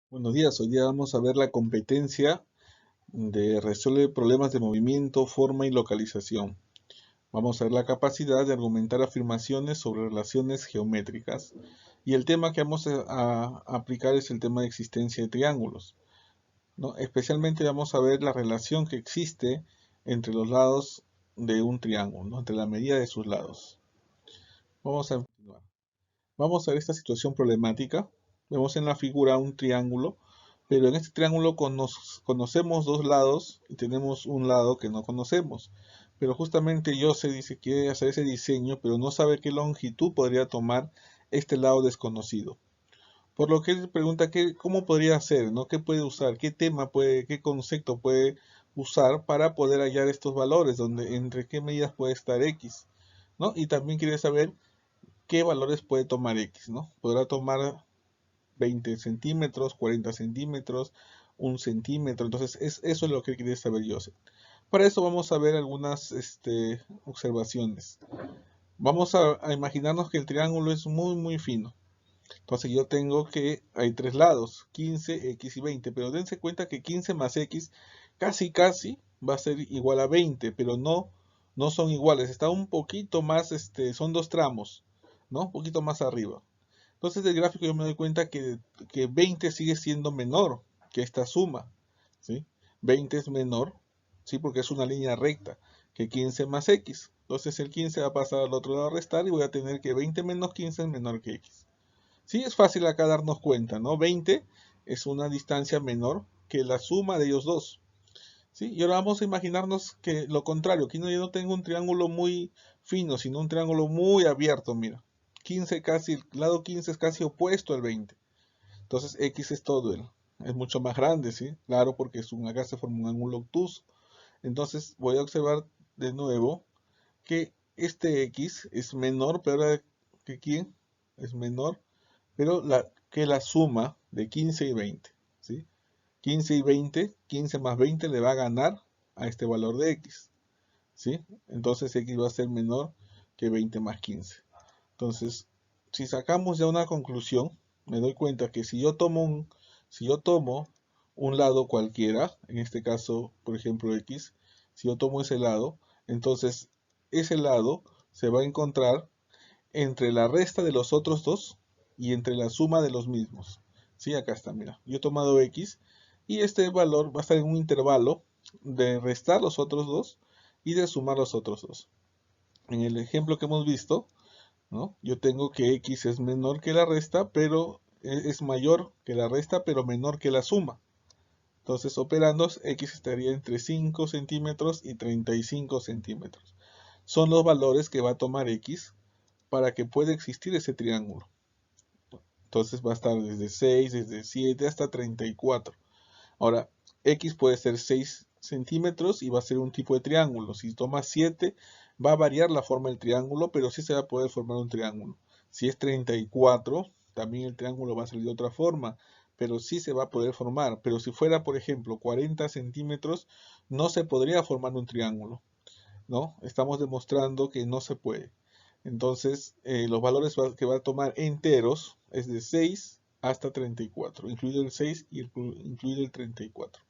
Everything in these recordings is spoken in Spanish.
Buenos días, hoy día vamos a ver la competencia de resuelve problemas de movimiento, forma y localización. Vamos a ver la capacidad de argumentar afirmaciones sobre relaciones geométricas. Y el tema que vamos a aplicar es el tema de existencia de triángulos, ¿no? Especialmente vamos a ver la relación que existe entre los lados de un triángulo, ¿no? Entre la medida de sus lados. Vamos a continuar. Vamos a ver esta situación problemática. Vemos en la figura un triángulo, pero en este triángulo conocemos dos lados y tenemos un lado que no conocemos. Pero justamente Jose dice que quiere hacer ese diseño, pero no sabe qué longitud podría tomar este lado desconocido. Por lo que él pregunta cómo podría hacer, ¿no? ¿Qué puede usar? ¿Qué tema puede, qué concepto puede usar para poder hallar estos valores? Entre qué medidas puede estar X, ¿no? Y también quiere saber qué valores puede tomar X, ¿no? Podrá tomar 20 centímetros, 40 centímetros, 1 centímetro. Entonces, eso es lo que quiere saber Joseph. Para eso vamos a ver algunas observaciones. Vamos a imaginarnos que el triángulo es muy fino. Entonces yo tengo que hay tres lados, 15, X y 20, pero dense cuenta que 15 más X casi va a ser igual a 20, pero no son iguales, está un poquito más, son dos tramos, ¿no? Un poquito más arriba. Entonces del gráfico yo me doy cuenta que 20 sigue siendo menor que esta suma, ¿sí? 20 es menor, ¿sí? Porque es una línea recta, que 15 más X. Entonces el 15 va a pasar al otro lado a restar y voy a tener que 20 menos 15 es menor que X. Sí, es fácil acá darnos cuenta, ¿no? 20 es una distancia menor que la suma de ellos dos. ¿Sí? Y ahora vamos a imaginarnos que lo contrario, aquí no, yo no tengo un triángulo muy fino, sino un triángulo muy abierto, mira. 15 casi, el lado 15 es casi opuesto al 20. Entonces X es todo él. Es mucho más grande, ¿sí? Claro, porque acá se forma un ángulo obtuso. Entonces voy a observar de nuevo que este X es menor, pero que ¿quién? Es menor pero que la suma de 15 y 20, ¿sí? 15 y 20, 15 más 20 le va a ganar a este valor de X, ¿sí? Entonces X va a ser menor que 20 más 15. Entonces, si sacamos ya una conclusión, me doy cuenta que si yo tomo un lado cualquiera, en este caso, por ejemplo, X, si yo tomo ese lado, entonces ese lado se va a encontrar entre la resta de los otros dos y entre la suma de los mismos. Sí, acá está, mira. Yo he tomado X y este valor va a estar en un intervalo de restar los otros dos y de sumar los otros dos. En el ejemplo que hemos visto, ¿no? Yo tengo que X es menor que la resta, pero es mayor que la resta, pero menor que la suma. Entonces, operando, X estaría entre 5 centímetros y 35 centímetros. Son los valores que va a tomar X para que pueda existir ese triángulo. Entonces va a estar desde 6, desde 7 hasta 34. Ahora, X puede ser 6 centímetros y va a ser un tipo de triángulo. Si toma 7, va a variar la forma del triángulo, pero sí se va a poder formar un triángulo. Si es 34, también el triángulo va a salir de otra forma, pero sí se va a poder formar. Pero si fuera, por ejemplo, 40 centímetros, no se podría formar un triángulo, ¿no? Estamos demostrando que no se puede. Entonces, los valores que va a tomar enteros es de 6 hasta 34, incluido el 6 y incluido el 34.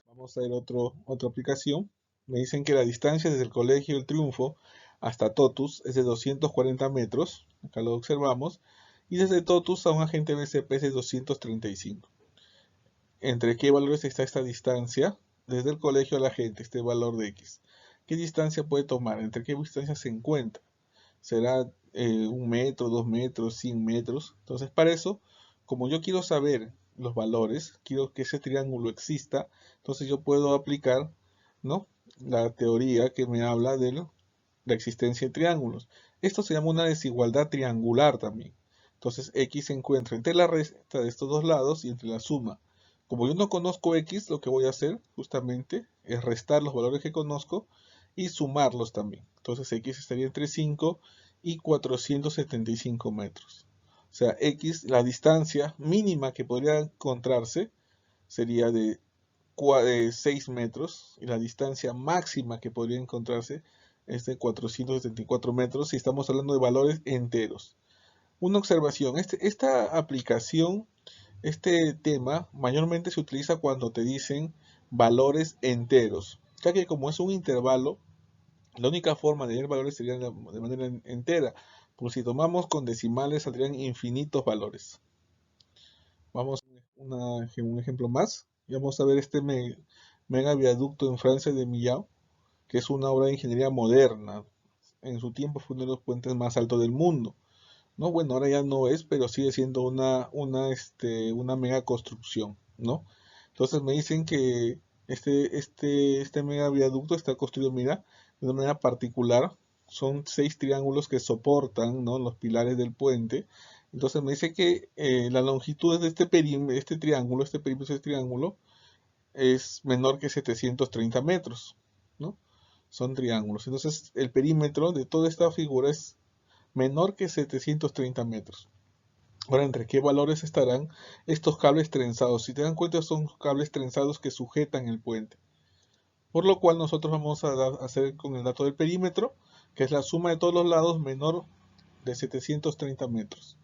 Vamos a ver otra aplicación. Me dicen que la distancia desde el Colegio El Triunfo hasta Totus es de 240 metros, acá lo observamos, y desde Totus a un agente BCP es de 235. ¿Entre qué valores está esta distancia? Desde el colegio a la gente, este valor de X. ¿Qué distancia puede tomar? ¿Entre qué distancia se encuentra? ¿Será 1 metro, 2 metros, 100 metros? Entonces, para eso, como yo quiero saber los valores, quiero que ese triángulo exista, entonces yo puedo aplicar, ¿no? La teoría que me habla de la existencia de triángulos. Esto se llama una desigualdad triangular también. Entonces, X se encuentra entre la resta de estos dos lados y entre la suma. Como yo no conozco X, lo que voy a hacer justamente es restar los valores que conozco y sumarlos también. Entonces X estaría entre 5 y 475 metros. O sea, X, la distancia mínima que podría encontrarse sería de 6 metros y la distancia máxima que podría encontrarse es de 474 metros si estamos hablando de valores enteros. Una observación, esta aplicación Este tema mayormente se utiliza cuando te dicen valores enteros, ya que como es un intervalo, la única forma de tener valores sería de manera entera, porque si tomamos con decimales saldrían infinitos valores. Vamos a un ejemplo más, y vamos a ver este mega viaducto en Francia de Millau, que es una obra de ingeniería moderna. En su tiempo fue uno de los puentes más altos del mundo. No, bueno, ahora ya no es, pero sigue siendo una mega construcción, ¿no? Entonces me dicen que este mega viaducto está construido, mira, de una manera particular. Son 6 triángulos que soportan, ¿no?, los pilares del puente. Entonces me dice que la longitud de este triángulo, este perímetro de este triángulo, es menor que 730 metros, ¿no? Son triángulos. Entonces el perímetro de toda esta figura es menor que 730 metros. Ahora, ¿entre qué valores estarán estos cables trenzados? Si te dan cuenta, son cables trenzados que sujetan el puente. Por lo cual nosotros vamos a hacer con el dato del perímetro, que es la suma de todos los lados menor de 730 metros.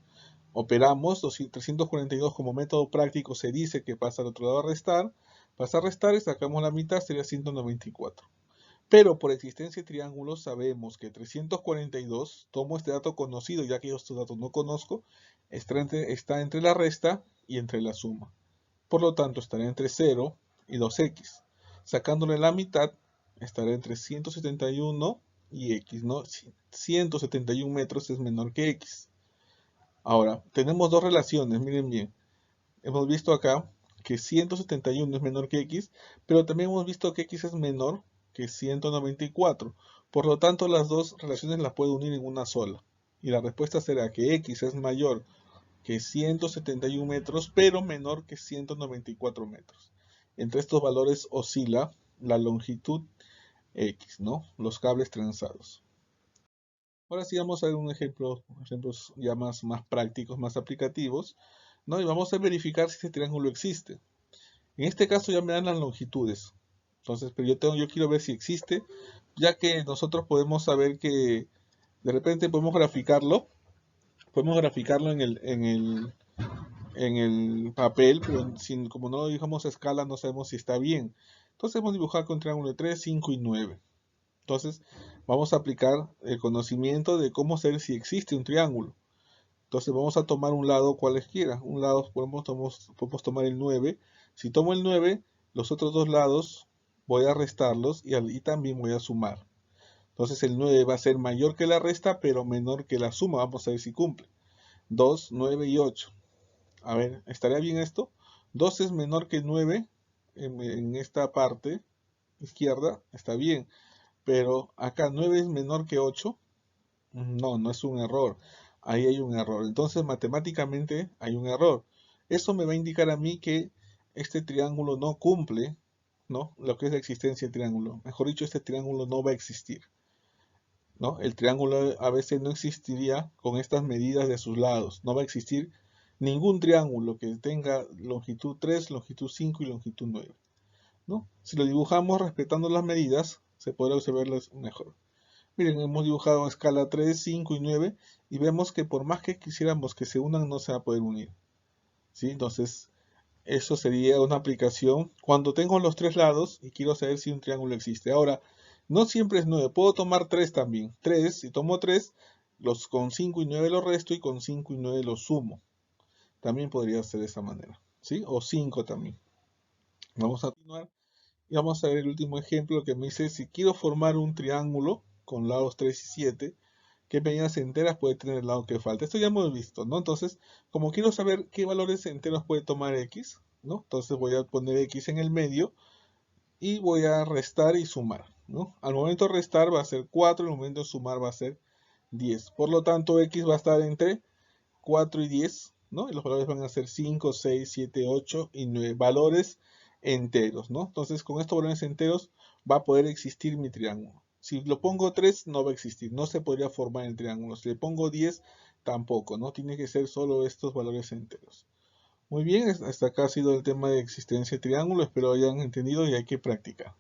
Operamos 342 como método práctico, se dice que pasa al otro lado a restar. Pasa a restar y sacamos la mitad, sería 194. Pero por existencia de triángulos sabemos que 342, tomo este dato conocido, ya que yo estos datos no conozco, está entre la resta y entre la suma. Por lo tanto, estará entre 0 y 2x. Sacándole la mitad, estará entre 171 y x, ¿no? 171 metros es menor que x. Ahora, tenemos dos relaciones, miren bien. Hemos visto acá que 171 es menor que x, pero también hemos visto que x es menor que 194. Por lo tanto, las dos relaciones las puedo unir en una sola. Y la respuesta será que x es mayor que 171 metros, pero menor que 194 metros. Entre estos valores oscila la longitud x, ¿no? Los cables trenzados. Ahora sí vamos a ver ejemplos ya más prácticos, más aplicativos, ¿no? Y vamos a verificar si este triángulo existe. En este caso ya me dan las longitudes. Entonces, pero yo quiero ver si existe, ya que nosotros podemos saber que de repente podemos graficarlo en el papel, pero como no lo dibujamos a escala no sabemos si está bien. Entonces vamos a dibujar con triángulo de 3, 5 y 9. Entonces vamos a aplicar el conocimiento de cómo saber si existe un triángulo. Entonces vamos a tomar un lado cualesquiera. Un lado podemos tomar el 9. Si tomo el 9, los otros dos lados voy a restarlos y también voy a sumar. Entonces el 9 va a ser mayor que la resta, pero menor que la suma. Vamos a ver si cumple. 2, 9 y 8. A ver, ¿estaría bien esto? 2 es menor que 9 en esta parte izquierda. Está bien. Pero acá 9 es menor que 8. No, no es un error. Ahí hay un error. Entonces, matemáticamente hay un error. Eso me va a indicar a mí que este triángulo no cumple, ¿no?, lo que es la existencia del triángulo. Mejor dicho, este triángulo no va a existir, ¿no? El triángulo a veces no existiría con estas medidas de sus lados. No va a existir ningún triángulo que tenga longitud 3, longitud 5 y longitud 9, ¿no? Si lo dibujamos respetando las medidas, se podrá observarlo mejor. Miren, hemos dibujado a escala 3, 5 y 9 y vemos que por más que quisiéramos que se unan, no se va a poder unir, ¿sí? Entonces, eso sería una aplicación cuando tengo los tres lados y quiero saber si un triángulo existe. Ahora, no siempre es 9, puedo tomar 3 también. 3, si tomo 3, con 5 y 9 los resto y con 5 y 9 los sumo. También podría ser de esa manera, ¿sí? O 5 también. Vamos a continuar. Y vamos a ver el último ejemplo que me dice, si quiero formar un triángulo con lados 3 y 7, ¿qué medidas enteras puede tener el lado que falta? Esto ya hemos visto, ¿no? Entonces, como quiero saber qué valores enteros puede tomar x, ¿no? Entonces voy a poner x en el medio y voy a restar y sumar, ¿no? Al momento de restar va a ser 4, al momento de sumar va a ser 10. Por lo tanto, x va a estar entre 4 y 10, ¿no? Y los valores van a ser 5, 6, 7, 8 y 9 valores enteros, ¿no? Entonces, con estos valores enteros va a poder existir mi triángulo. Si lo pongo 3, no va a existir, no se podría formar el triángulo. Si le pongo 10, tampoco, ¿no? Tiene que ser solo estos valores enteros. Muy bien, hasta acá ha sido el tema de existencia de triángulo. Espero hayan entendido y hay que practicar.